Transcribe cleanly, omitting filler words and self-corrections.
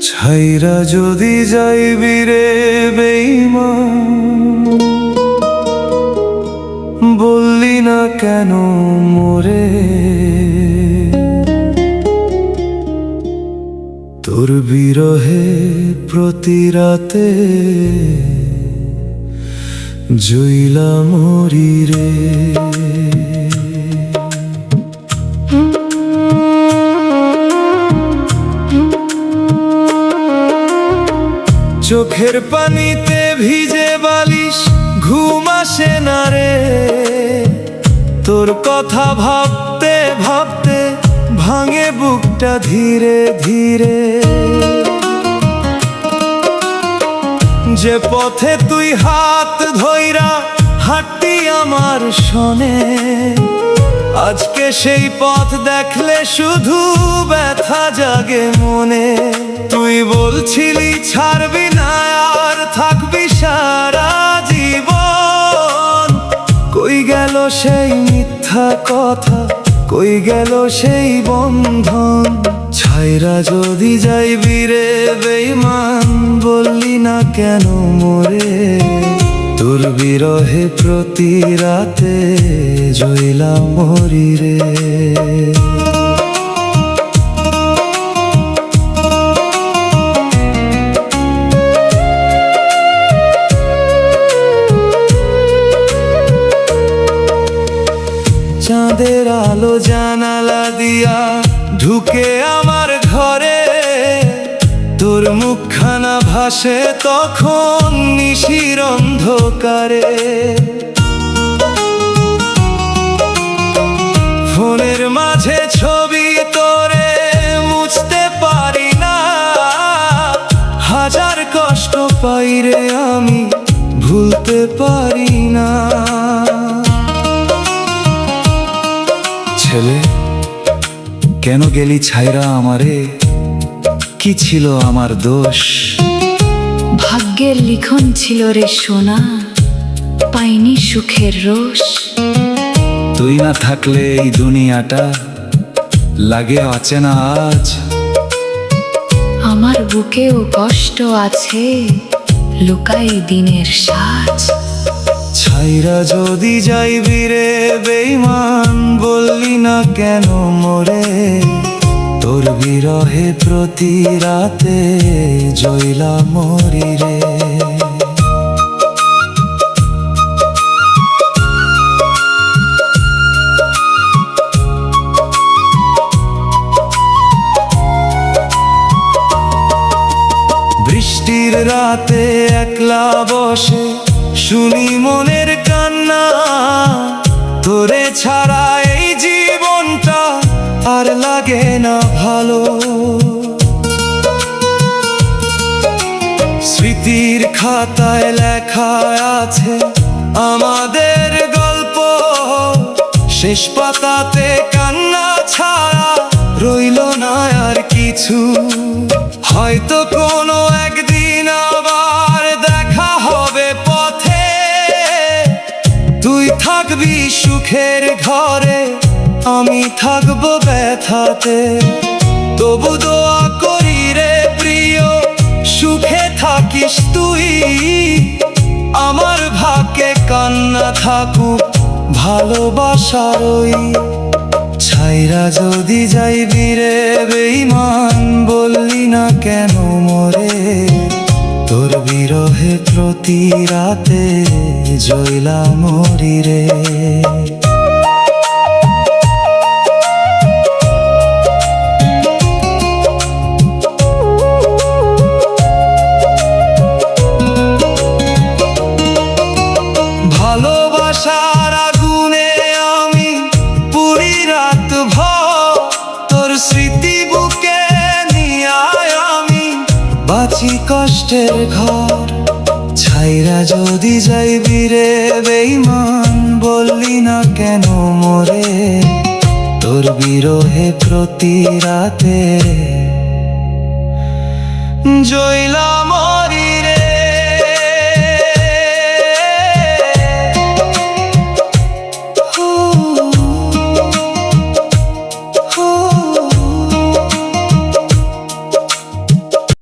ছাইরা যদি যাইবি রে বেঈমান, বললি না কেন মোরে? তোর বিরহে প্রতি রাতে জইলা মরি রে। চোখের পানিতে ভিজে বালিশ, ঘুম আসে না রে। তোর কথা ভাবতে ভাবতে ভাঙে বুকটা ধীরে ধীরে। যে পথে তুই হাত ধইরা হাঁটতি আমার শোনে, আজকে সেই পথ দেখলে শুধু ব্যথা জাগে মনে। তুই বলছিলি ছাড়বি না আর থাকবি সারা জীবন, কই গেল সেই মিথ্যা কথা, কই গেল সেই বন্ধন? ছাইরা যদি যাইবি রে বেঈমান, বললি না কেন মোরে? তোর বিরহে প্রতি রাতে জইলা মরি রে। চাঁদের আলো জানালা দিয়া ঢুকে আমার ঘরে, তোর মুখখানা ভাসে তখন নিশির অন্ধকারে। ফোনের মাঝে ছবি তোরে মুছতে পারি না, হাজার কষ্ট পাই রে আমি ভুলতে পারি না। ছেলে কেন গেলি ছাইরা আমারে? কি ছিল আমার দোষ? ভাগ্যের লিখন ছিল রে সোনা, পাইনি সুখের রোষ। তুই না থাকলে এই দুনিয়াটা লাগে অচেনা আজ। আমার বুকেও কষ্ট আছে, লুকাই দিনের সাজ। ছাইরা যদি যাইবি রে বেঈমান, বললি না কেন মোরে? তোর বিরহে প্রতি রাতে জইলা মরি রে। বৃষ্টির রাতে একলা বসে শুনি মনের কান্না, তোরে ছাড়া এই জীবনটা আর লাগে না ভালো। স্মৃতির খাতায় লেখা আছে আমাদের গল্প, শেষ পাতাতে কান্না ছাড়া রইল না আর কিছু। হয়তো কোনো একদিন আবার দেখা হবে পথে, তুই থাকবি সুখের ঘরে, আমি থাকবো ব্যথাতে। তবু দোয়া করি রে প্রিয়, সুখে থাকিস তুই। আমার ভাগ্যে কান্না থাকুক ভালোবাসারই। ছাইরা যদি যাইবি রে বেঈমান, বললি না কেন মোরে? তোর বিরহে প্রতি রাতে জইলা মরি রে। ভালোবাসার আগুনে আমি পুরি রাত ভর, তোর স্মৃতি বুকে নিয়ে আমি বাঁচি কষ্টের ঘর। ছাইরা যদি যাইবি রে বেঈমান, বললি না কেন মোরে? তোর বিরহে প্রতি রাতে জইলা